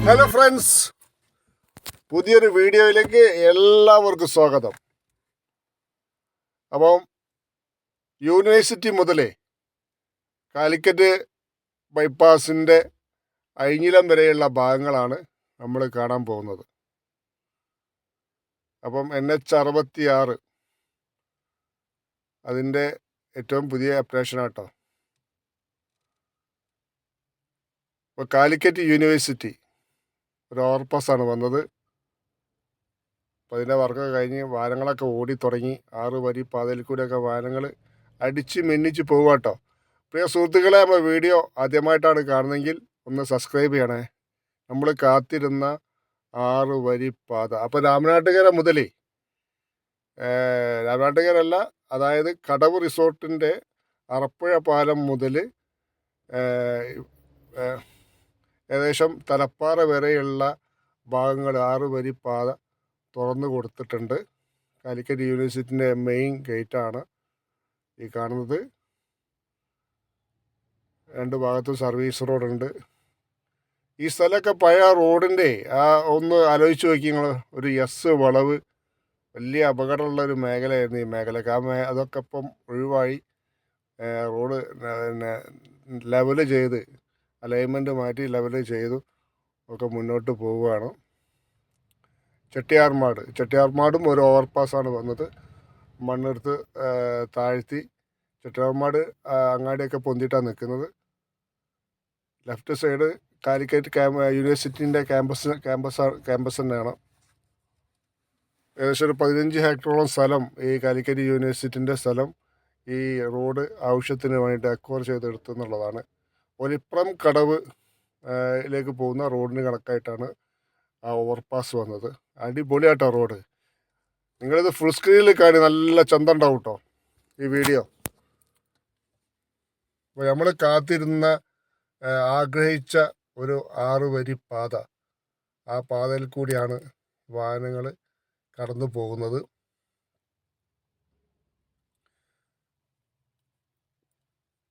Hello friends, പുതിയൊരു വീഡിയോയിലേക്ക് എല്ലാവർക്കും സ്വാഗതം. അപ്പം യൂണിവേഴ്സിറ്റി മുതലേ കാലിക്കറ്റ് ബൈപ്പാസിൻ്റെ അഴിഞ്ഞിലം വരെയുള്ള ഭാഗങ്ങളാണ് നമ്മൾ കാണാൻ പോകുന്നത്. അപ്പം NH66 അതിൻ്റെ ഏറ്റവും പുതിയ അപ്ഡേഷനാട്ടോ. ഇപ്പോൾ കാലിക്കറ്റ് യൂണിവേഴ്സിറ്റി ഒരു ഓവർപാസാണ് വന്നത്. അപ്പോൾ അതിൻ്റെ വർക്കൊക്കെ കഴിഞ്ഞ് വാഹനങ്ങളൊക്കെ ഓടി തുടങ്ങി. 6 വരി പാതയിൽ കൂടെയൊക്കെ വാഹനങ്ങൾ അടിച്ച് മിന്നിച്ച് പോകുക കേട്ടോ. പ്രിയ സുഹൃത്തുക്കളെ, നമ്മൾ വീഡിയോ ആദ്യമായിട്ടാണ് കാണുന്നതെങ്കിൽ ഒന്ന് സബ്സ്ക്രൈബ് ചെയ്യണേ. നമ്മൾ കാത്തിരുന്ന 6 വരി പാത. അപ്പോൾ രാമനാട്ടുകര മുതൽ രാമനാട്ടുകരല്ല, അതായത് കടവ് റിസോർട്ടിൻ്റെ അറപ്പുഴ പാലം മുതൽ ഏകദേശം തലപ്പാറ വരെയുള്ള ഭാഗങ്ങൾ 6 വരി പാത തുറന്നു കൊടുത്തിട്ടുണ്ട്. കാലിക്കറ്റ് യൂണിവേഴ്സിറ്റിൻ്റെ മെയിൻ ഗേറ്റാണ് ഈ കാണുന്നത്. രണ്ട് ഭാഗത്തും സർവീസ് റോഡുണ്ട്. ഈ സ്ഥലമൊക്കെ പഴയ റോഡിൻ്റെ ഒന്ന് ആലോചിച്ച് നോക്കി നിങ്ങൾ. ഒരു വളവ്, വലിയ അപകടമുള്ളൊരു മേഖലയായിരുന്നു ഈ മേഖലയൊക്കെ. അതൊക്കെ ഇപ്പം ഒഴിവായി റോഡ് ലെവൽ ചെയ്ത്, അലൈൻമെൻറ്റ് മാറ്റി ലെവൽ ചെയ്തു ഒക്കെ മുന്നോട്ട് പോവുകയാണ്. ചെട്ടിയാർമാടും ഒരു ഓവർപാസാണ് വന്നത്. മണ്ണെടുത്ത് താഴ്ത്തി ചെട്ടിയാർമാട് അങ്ങാടിയൊക്കെ പൊന്തിയിട്ടാണ് നിൽക്കുന്നത്. ലെഫ്റ്റ് സൈഡ് കാലിക്കറ്റ് യൂണിവേഴ്സിറ്റിൻ്റെ ക്യാമ്പസ് തന്നെയാണ്. ഏകദേശം ഒരു 15 ഹെക്ടറോളം സ്ഥലം, ഈ കാലിക്കറ്റ് യൂണിവേഴ്സിറ്റിൻ്റെ സ്ഥലം ഈ റോഡ് ആവശ്യത്തിന് വേണ്ടിയിട്ട് അക്വയർ ചെയ്തെടുത്തു എന്നുള്ളതാണ്. ഒലിപ്രം കടവ് ലേക്ക് പോകുന്ന റോഡിന് കണക്കായിട്ടാണ് ആ ഓവർപാസ് വന്നത്. അടിപൊളിയായിട്ടോ റോഡ്. നിങ്ങളിത് ഫുൾ സ്ക്രീനിൽ കാണി, നല്ല ചന്തം ഉണ്ടാവും കേട്ടോ ഈ വീഡിയോ. അപ്പോൾ നമ്മൾ കാത്തിരുന്ന ആഗ്രഹിച്ച ഒരു 6 വരി പാത, ആ പാതയിൽ കൂടിയാണ് വാഹനങ്ങൾ കടന്നു പോകുന്നത്.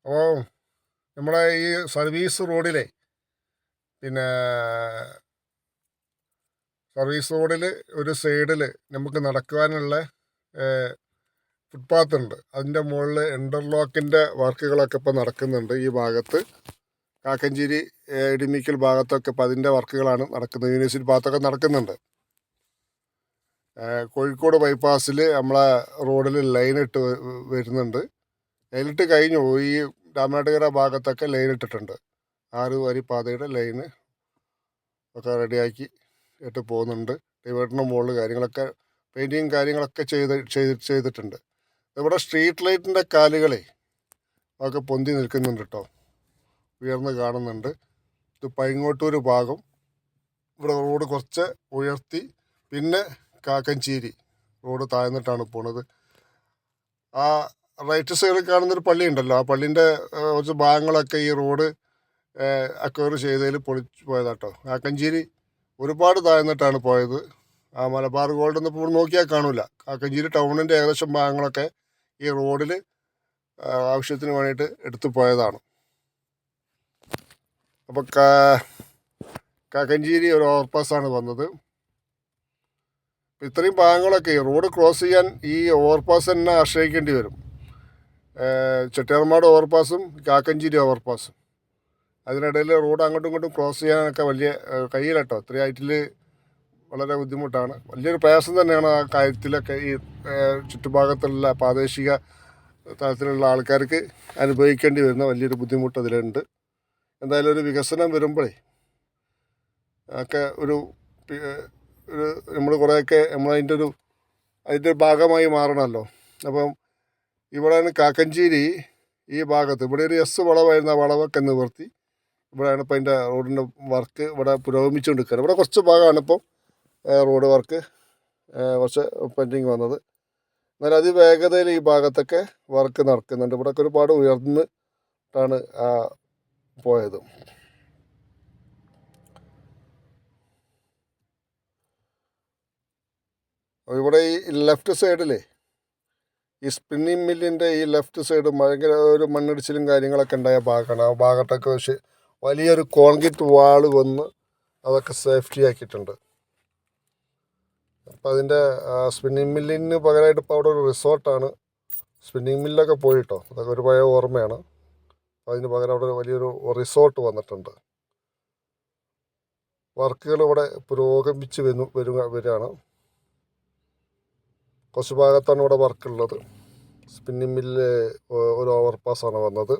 അപ്പോൾ നമ്മുടെ ഈ സർവീസ് റോഡിലെ സർവീസ് റോഡിൽ ഒരു സൈഡിൽ നമുക്ക് നടക്കുവാനുള്ള ഫുട്പാത്ത് ഉണ്ട്. അതിൻ്റെ മുകളിൽ ഇൻ്റർലോക്കിൻ്റെ വർക്കുകളൊക്കെ ഇപ്പോൾ നടക്കുന്നുണ്ട്. ഈ ഭാഗത്ത് കാക്കഞ്ചേരി ഇടിമിക്കൽ ഭാഗത്തൊക്കെ ഇപ്പോൾ അതിൻ്റെ വർക്കുകളാണ് നടക്കുന്നത്. യൂണിവേഴ്സിറ്റി ഭാഗത്തൊക്കെ നടക്കുന്നുണ്ട്. കോഴിക്കോട് ബൈപ്പാസിൽ നമ്മളെ റോഡിൽ ലൈനിട്ട് വരുന്നുണ്ട്. ലൈനിട്ട് കഴിഞ്ഞു. ഈ രാമനാട്ടുകര ഭാഗത്തൊക്കെ ലൈനിട്ടിട്ടുണ്ട്. 6 വരി പാതയുടെ ലൈന് ഒക്കെ റെഡിയാക്കി ഇട്ട് പോകുന്നുണ്ട്. ഡിവൈഡറിൻ്റെ മുകളിൽ കാര്യങ്ങളൊക്കെ പെയിൻറ്റിങ് കാര്യങ്ങളൊക്കെ ചെയ്തിട്ടുണ്ട്. ഇവിടെ സ്ട്രീറ്റ് ലൈറ്റിൻ്റെ കാലുകളെ ഒക്കെ പൊന്തി നിൽക്കുന്നുണ്ട് കേട്ടോ, ഉയർന്ന് കാണുന്നുണ്ട്. ഇത് പൈങ്ങോട്ടൂർ ഭാഗം. ഇവിടെ റോഡ് കുറച്ച് ഉയർത്തി, പിന്നെ കാക്കഞ്ചേരി റോഡ് താഴ്ന്നിട്ടാണ് പോണത്. ആ റൈറ്റ് സൈഡിൽ കാണുന്നൊരു പള്ളി ഉണ്ടല്ലോ, ആ പള്ളീൻ്റെ കുറച്ച് ഭാഗങ്ങളൊക്കെ ഈ റോഡ് അക്വയർ ചെയ്തതിൽ പൊളിച്ചു പോയതാട്ടോ. കാക്കഞ്ചേരി ഒരുപാട് താഴ്ന്നിട്ടാണ് പോയത്. ആ മലബാർ ഗോൾഡ് ഒന്നും ഇപ്പോൾ നോക്കിയാൽ കാണില്ല. കാക്കഞ്ചേരി ടൗണിൻ്റെ ഏകദേശം ഭാഗങ്ങളൊക്കെ ഈ റോഡിൽ ആവശ്യത്തിന് വേണ്ടിയിട്ട് എടുത്തു പോയതാണ്. അപ്പോൾ കാക്കഞ്ചേരി ഒരു ഓവർപാസാണ് വന്നത്. ഇത്രയും ഭാഗങ്ങളൊക്കെ റോഡ് ക്രോസ് ചെയ്യാൻ ഈ ഓവർപാസ് തന്നെ ആശ്രയിക്കേണ്ടി വരും. ചെട്ടിയാർമാട് ഓവർപാസും കാക്കഞ്ചേരി ഓവർപാസും. അതിനിടയിൽ റോഡ് അങ്ങോട്ടും ഇങ്ങോട്ടും ക്രോസ് ചെയ്യാനൊക്കെ വലിയ കയ്യിലട്ടോ. ഇത്രയും ഹൈറ്റിൽ വളരെ ബുദ്ധിമുട്ടാണ്. വലിയൊരു പ്രയാസം തന്നെയാണ് ആ കാര്യത്തിലൊക്കെ. ഈ ചുറ്റുഭാഗത്തുള്ള പ്രാദേശിക തലത്തിലുള്ള ആൾക്കാർക്ക് അനുഭവിക്കേണ്ടി വരുന്ന വലിയൊരു ബുദ്ധിമുട്ട് അതിലുണ്ട്. എന്തായാലും ഒരു വികസനം വരുമ്പോഴേ ഒക്കെ ഒരു നമ്മൾ കുറേയൊക്കെ അതിൻ്റെ ഭാഗമായി മാറണമല്ലോ. അപ്പം ഇവിടെയാണ് കാക്കഞ്ചേരി ഈ ഭാഗത്ത്, ഇവിടെ ഒരു വളവായിരുന്നു. ആ വളവൊക്കെ നിവർത്തി ഇവിടെയാണ് ഇപ്പോൾ അതിൻ്റെ റോഡിൻ്റെ വർക്ക് ഇവിടെ പുരോഗമിച്ചുകൊണ്ടിരിക്കുകയാണ്. ഇവിടെ കുറച്ച് ഭാഗമാണ് ഇപ്പോൾ റോഡ് വർക്ക് കുറച്ച് പെൻഡിങ് വന്നത്. എന്നാൽ അതിവേഗതയിൽ ഈ ഭാഗത്തൊക്കെ വർക്ക് നടക്കുന്നുണ്ട്. ഇവിടെയൊക്കെ ഒരുപാട് ഉയർന്നിട്ടാണ് പോയത്. ഇവിടെ ഈ ലെഫ്റ്റ് സൈഡിലേ ഈ സ്പിന്നിങ് മില്ലിൻ്റെ ഈ ലെഫ്റ്റ് സൈഡ് ഭയങ്കര ഒരു മണ്ണിടിച്ചിലും കാര്യങ്ങളൊക്കെ ഉണ്ടായ ഭാഗമാണ്. ആ ഭാഗത്തൊക്കെ വലിയൊരു കോൺക്രീറ്റ് വാള് വന്ന് അതൊക്കെ സേഫ്റ്റി ആക്കിയിട്ടുണ്ട്. അപ്പോൾ അതിൻ്റെ സ്പിന്നിങ് മില്ലിന് പകരമായിട്ട് ഇപ്പോൾ അവിടെ ഒരു റിസോർട്ടാണ്. സ്പിന്നിങ് മില്ലൊക്കെ പോയിട്ടോ, അതൊക്കെ ഒരു പഴയ ഓർമ്മയാണ്. അപ്പോൾ അതിന് പകരം അവിടെ വലിയൊരു റിസോർട്ട് വന്നിട്ടുണ്ട്. വർക്കുകൾ ഇവിടെ പുരോഗമിച്ച് വരികയാണ്. കുറച്ച് ഭാഗത്താണ് ഇവിടെ വർക്കുള്ളത്. സ്പിന്നിങ് മില്ല് ഒരു ഓവർ പാസ്സാണ് വന്നത്.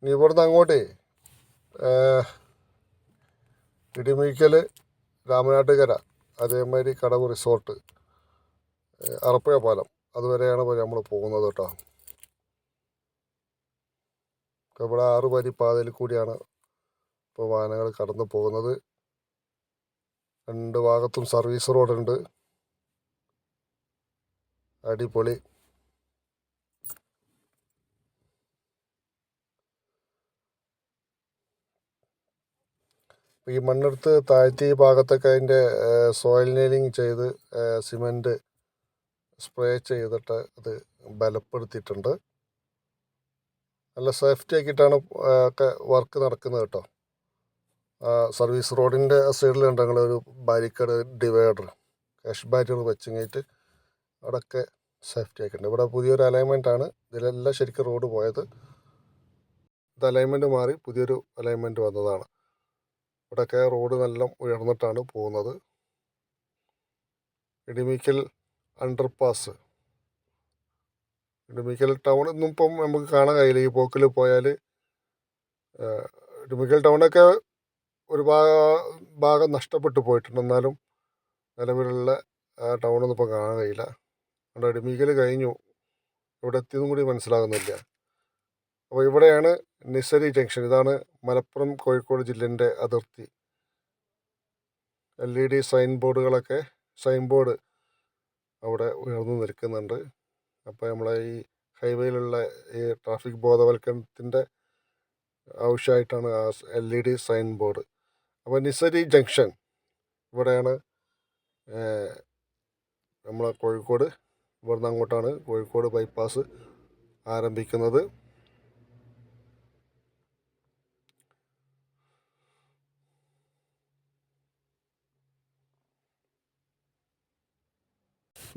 ഇനി ഇവിടുന്ന് അങ്ങോട്ടേ ഇടിമിക്കൽ, രാമനാട്ടുകര, അതേമാതിരി കടവ് റിസോർട്ട്, അറപ്പുഴ പാലം അതുവരെയാണ് നമ്മൾ പോകുന്നത് കേട്ടോ. ഇവിടെ 6 വരി പാതയിൽ കൂടിയാണ് ഇപ്പോൾ വാഹനങ്ങൾ കടന്നു പോകുന്നത്. 2 ഭാഗത്തും സർവീസ് റോഡുണ്ട്. അടിപൊളി. ഈ മണ്ണെടുത്ത് താഴ്ത്തി ഈ ഭാഗത്തൊക്കെ അതിൻ്റെ സോയിൽ നെയിലിങ് ചെയ്ത് സിമൻറ്റ് സ്പ്രേ ചെയ്തിട്ട് അത് ബലപ്പെടുത്തിയിട്ടുണ്ട്. നല്ല സേഫ്റ്റി ആക്കിയിട്ടാണ് ഒക്കെ വർക്ക് നടക്കുന്നത് കേട്ടോ. സർവീസ് റോഡിൻ്റെ സൈഡിലുണ്ട് ഞങ്ങളൊരു ബാരിക്കേഡ് ഡിവൈഡർ, കാഷ് ബാരിയർ വെച്ച് കഴിഞ്ഞിട്ട് അവിടെയൊക്കെ സേഫ്റ്റി ആക്കിയിട്ടുണ്ട്. ഇവിടെ പുതിയൊരു അലൈൻമെൻറ്റാണ്. ഇതിലെല്ലാം ശരിക്കും റോഡ് പോയത്. ഇത് അലൈൻമെൻറ്റ് മാറി പുതിയൊരു അലൈൻമെൻറ്റ് വന്നതാണ്. ഇവിടെയൊക്കെ റോഡ് നല്ല ഉയർന്നിട്ടാണ് പോകുന്നത്. ഇടിമിക്കൽ അണ്ടർപാസ്, ഇടിമിക്കൽ ടൗൺ ഒന്നും ഇപ്പം നമുക്ക് കാണാൻ കഴിയില്ല. ഈ പോക്കിൽ പോയാൽ ഇടിമിക്കൽ ടൗണൊക്കെ ഒരു ഭാഗം നഷ്ടപ്പെട്ടു പോയിട്ടുണ്ട്. എന്നാലും നിലവിലുള്ള ടൗണൊന്നും ഇപ്പം കാണാൻ കഴിയില്ല. അവിടെ ഇടിമിക്കൽ കഴിഞ്ഞു, ഇവിടെ എത്തിയതും കൂടി മനസ്സിലാകുന്നില്ല. അപ്പോൾ ഇവിടെയാണ് നിസരി ജംഗ്ഷൻ. ഇതാണ് മലപ്പുറം കോഴിക്കോട് ജില്ലേൻ്റെ അതിർത്തി. LED സൈൻ ബോർഡ് അവിടെ ഉയർന്നു നിൽക്കുന്നുണ്ട്. അപ്പോൾ നമ്മളെ ഈ ഹൈവേയിലുള്ള ഈ ട്രാഫിക് ബോധവൽക്കരണത്തിൻ്റെ ആവശ്യമായിട്ടാണ് ആ LED സൈൻ ബോർഡ്. അപ്പോൾ നിസരി ജംഗ്ഷൻ ഇവിടെയാണ് നമ്മളെ കോഴിക്കോട്. ഇവിടുന്ന് അങ്ങോട്ടാണ് കോഴിക്കോട് ബൈപ്പാസ് ആരംഭിക്കുന്നത്.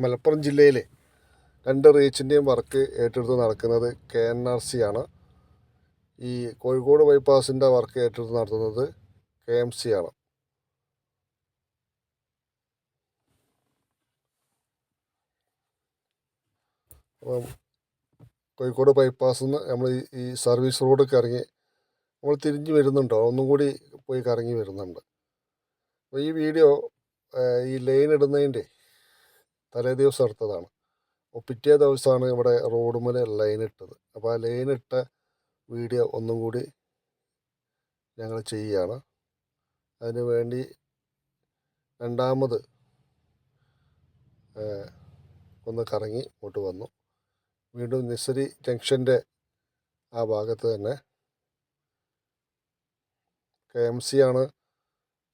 മലപ്പുറം ജില്ലയിലെ 2 റീച്ചിൻ്റെയും വർക്ക് ഏറ്റെടുത്ത് നടക്കുന്നത് KNRC ആണ്. ഈ കോഴിക്കോട് ബൈപ്പാസിൻ്റെ വർക്ക് ഏറ്റെടുത്ത് നടത്തുന്നത് KMC ആണ്. അപ്പം കോഴിക്കോട് ബൈപ്പാസിൽ നിന്ന് നമ്മൾ ഈ സർവീസ് റോഡൊക്കെ ഇറങ്ങി നമ്മൾ തിരിഞ്ഞ് വരുന്നുണ്ടോ, ഒന്നും കൂടി പോയി കറങ്ങി വരുന്നുണ്ട്. അപ്പോൾ ഈ വീഡിയോ ഈ ലൈൻ ഇടുന്നതിൻ്റെ തലേ ദിവസം എടുത്തതാണ്. അപ്പോൾ പിറ്റേ ദിവസമാണ് ഇവിടെ റോഡുമേൽ ലൈൻ ഇട്ടത്. അപ്പോൾ ആ ലൈൻ ഇട്ട വീഡിയോ ഒന്നും കൂടി ഞങ്ങൾ ചെയ്യുകയാണ്. അതിന് വേണ്ടി രണ്ടാമത് ഒന്ന് കറങ്ങി ഇങ്ങോട്ട് വന്നു. വീണ്ടും നിസരി ജംഗ്ഷൻ്റെ ആ ഭാഗത്ത് തന്നെ KMC ആണ്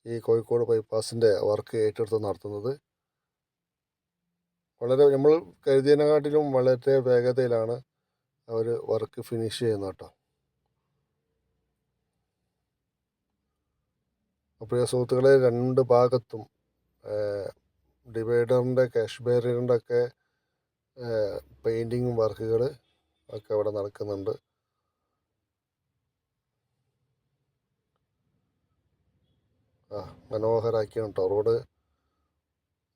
ഈ കോഴിക്കോട് ബൈപ്പാസിൻ്റെ വർക്ക് ഏറ്റെടുത്ത് നടത്തുന്നത്. വളരെ നമ്മൾ കരുതിയതിനെക്കാട്ടിലും വളരെ വേഗതയിലാണ് അവർ വർക്ക് ഫിനിഷ് ചെയ്യുന്നത് കേട്ടോ. അപ്പോൾ സുഹൃത്തുക്കളെ, 2 ഭാഗത്തും ഡിവൈഡറിൻ്റെ, കാഷ് ബാരിയറിൻ്റെ ഒക്കെ പെയിൻറ്റിങ് വർക്കുകൾ ഒക്കെ അവിടെ നടക്കുന്നുണ്ട്. മനോഹരമാക്കിയാണ് കേട്ടോ, റോഡ്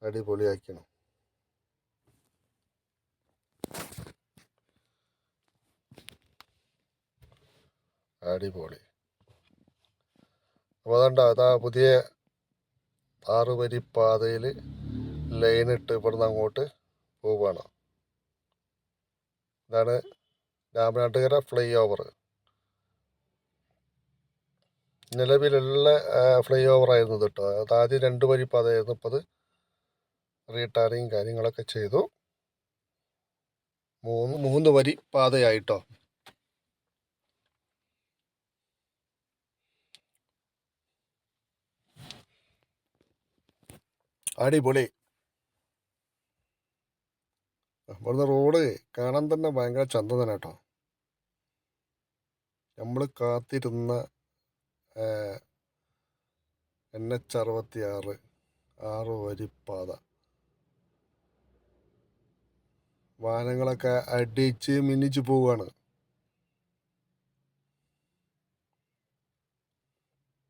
അടിപൊളിയാക്കിയാണ്. അടിപൊളി. അപ്പോൾ അതാ പുതിയ 6 വരി പാതയിൽ ലൈനിട്ട് ഇവിടുന്ന് അങ്ങോട്ട് പോവുകയാണ്. ഇതാണ് രാമനാട്ടുകര ഫ്ലൈ ഓവർ. നിലവിലുള്ള ഫ്ലൈ ഓവർ ആയിരുന്നു കേട്ടോ. അത് ആദ്യം 2 വരി പാതയായിരുന്നു. ഇപ്പോൾ അത് റീടാറിങ് കാര്യങ്ങളൊക്കെ ചെയ്തു 3 വരി പാതയായിട്ടോ. അടിപൊളി. ഇവിടുന്ന് റോഡ് കാണാൻ തന്നെ ഭയങ്കര ചന്തം തന്നെ കേട്ടോ. നമ്മൾ കാത്തിരുന്ന NH-66 6 വരിപ്പാത. വാഹനങ്ങളൊക്കെ അടിച്ച് മിന്നിച്ച് പോവുകയാണ്.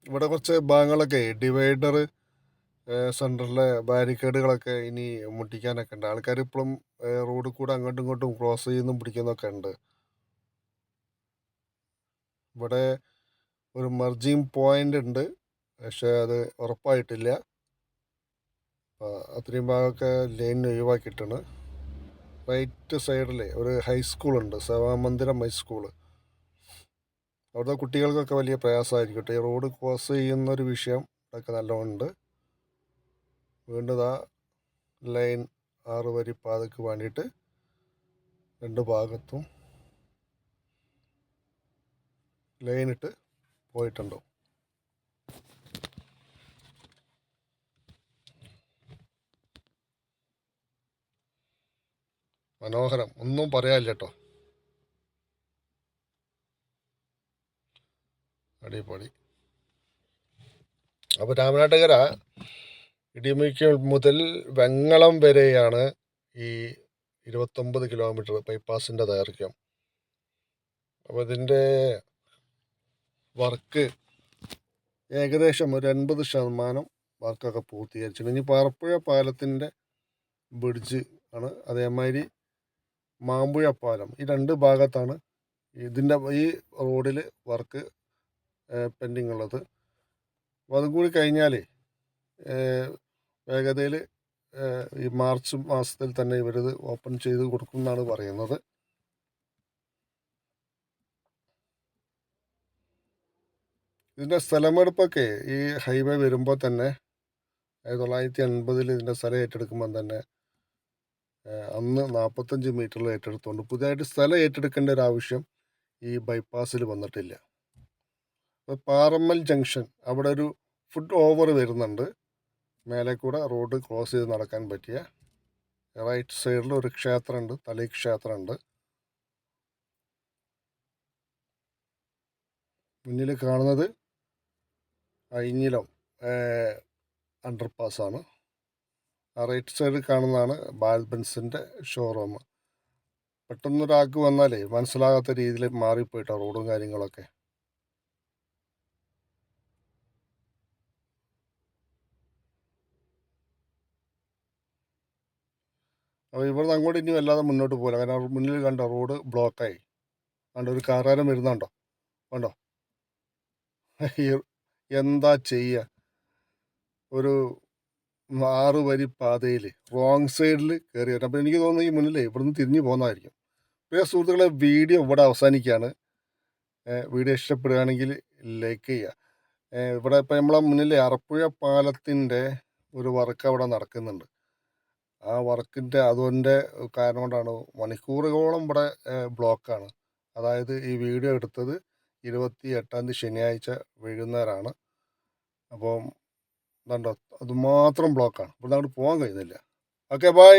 ഇവിടെ കുറച്ച് ഭാഗങ്ങളൊക്കെ ഡിവൈഡർ സെൻറ്ററിലെ ബാരിക്കേഡുകളൊക്കെ ഇനി മുട്ടിക്കാനൊക്കെ ഉണ്ട്. ആൾക്കാർ ഇപ്പോഴും റോഡിൽ കൂടെ അങ്ങോട്ടും ഇങ്ങോട്ടും ക്രോസ് ചെയ്യുന്നതും പിടിക്കുന്നതൊക്കെ ഉണ്ട്. ഇവിടെ ഒരു മെർജിങ് പോയിന്റ് ഉണ്ട്, പക്ഷേ അത് ഉറപ്പായിട്ടില്ല. അത്രയും ഭാഗമൊക്കെ ലൈൻ ഒഴിവാക്കിയിട്ടാണ്. റൈറ്റ് സൈഡിൽ ഒരു ഹൈസ്കൂളുണ്ട്, സേവാമന്ദിരം ഹൈസ്കൂള്. അവിടുത്തെ കുട്ടികൾക്കൊക്കെ വലിയ പ്രയാസമായിരിക്കട്ടെ. ഈ റോഡ് ക്രോസ് ചെയ്യുന്നൊരു വിഷയം ഒക്കെ നല്ലോണമുണ്ട്. വീണ്ടും ആ ലൈൻ 6 വരി പാതയ്ക്ക് വേണ്ടിയിട്ട് രണ്ട് ഭാഗത്തും ലൈനിട്ട് പോയിട്ടുണ്ടോ. മനോഹരം, ഒന്നും പറയാനില്ല കേട്ടോ. അടിപൊളി. അപ്പോൾ രാമനാട്ടുകര ഇടിമിക്കൽ മുതൽ വെങ്ങളം വരെയാണ് ഈ 29 കിലോമീറ്റർ ബൈപ്പാസിൻ്റെ ദൈർഘ്യം. അപ്പോൾ ഇതിൻ്റെ വർക്ക് ഏകദേശം ഒരു 80% വർക്കൊക്കെ പൂർത്തീകരിച്ചിട്ടുണ്ട്. ഇനി പാറപ്പുഴ പാലത്തിൻ്റെ ബ്രിഡ്ജ് ആണ്, അതേമാതിരി മാമ്പുഴ പാലം, ഈ രണ്ട് ഭാഗത്താണ് ഇതിൻ്റെ ഈ റോഡിൽ വർക്ക് പെൻഡിങ് ഉള്ളത്. അപ്പോൾ അതും കൂടി കഴിഞ്ഞാൽ വേഗതയിൽ ഈ മാർച്ച് മാസത്തിൽ തന്നെ ഇവരിത് ഓപ്പൺ ചെയ്ത് കൊടുക്കും എന്നാണ് പറയുന്നത്. ഇതിൻ്റെ സ്ഥലമെടുപ്പൊക്കെ ഈ ഹൈവേ വരുമ്പോൾ തന്നെ 1980 ഇതിൻ്റെ സ്ഥലം ഏറ്റെടുക്കുമ്പോൾ തന്നെ അന്ന് 45 മീറ്ററിൽ ഏറ്റെടുത്തുകൊണ്ട് പുതിയതായിട്ട് സ്ഥലം ഏറ്റെടുക്കേണ്ട ഒരു ആവശ്യം ഈ ബൈപ്പാസിൽ വന്നിട്ടില്ല. പാറമ്മൽ ജംഗ്ഷൻ അവിടെ ഒരു ഫുട് ഓവർ വരുന്നുണ്ട്, മേലെ കൂടെ റോഡ് ക്രോസ് ചെയ്ത് നടക്കാൻ പറ്റിയ. റൈറ്റ് സൈഡിൽ ഒരു ക്ഷേത്രമുണ്ട്, തളി ക്ഷേത്രമുണ്ട്. മുന്നിൽ കാണുന്നത് അയിഞ്ഞിലം അണ്ടർപാസാണ്. ആ റൈറ്റ് സൈഡിൽ കാണുന്നതാണ് ബാൽബൻസിൻ്റെ ഷോറൂം. പെട്ടെന്നൊരാൾക്ക് വന്നാലേ മനസ്സിലാകാത്ത രീതിയിൽ മാറിപ്പോയിട്ടോ റോഡും കാര്യങ്ങളൊക്കെ. അപ്പോൾ ഇവിടുന്ന് അങ്ങോട്ട് ഇനി വല്ലാതെ മുന്നോട്ട് പോകില്ല, കാരണം മുന്നിൽ കണ്ടോ റോഡ് ബ്ലോക്കായി. കണ്ടോ ഒരു കാറാരം വരുന്നുണ്ടോ, കണ്ടോ. എന്താ ചെയ്യുക, ഒരു 6 വരി പാതയിൽ റോങ് സൈഡിൽ കയറി വരും. അപ്പോൾ എനിക്ക് തോന്നുന്നു ഈ മുന്നിലേ ഇവിടുന്ന് തിരിഞ്ഞു പോകുന്നതായിരിക്കും. പ്രിയ സുഹൃത്തുക്കളെ, വീഡിയോ ഇവിടെ അവസാനിക്കുകയാണ്. വീഡിയോ ഇഷ്ടപ്പെടുകയാണെങ്കിൽ ലൈക്ക് ചെയ്യുക. ഇവിടെ ഇപ്പോൾ നമ്മളെ മുന്നിൽ അറപ്പുഴ പാലത്തിൻ്റെ ഒരു വർക്ക് അവിടെ നടക്കുന്നുണ്ട്. ആ വർക്കിൻ്റെ അതുകൊണ്ട് കാരണം കൊണ്ടാണ് മണിക്കൂറുകളോളം ഇവിടെ ബ്ലോക്കാണ്. അതായത് ഈ വീഡിയോ എടുത്തത് 28 ശനിയാഴ്ച വൈകുന്നേരമാണ്. അപ്പം അതുണ്ടോ, അതുമാത്രം ബ്ലോക്കാണ്, ഇവിടെ അങ്ങോട്ട് പോകാൻ കഴിയുന്നില്ല. Okay, by.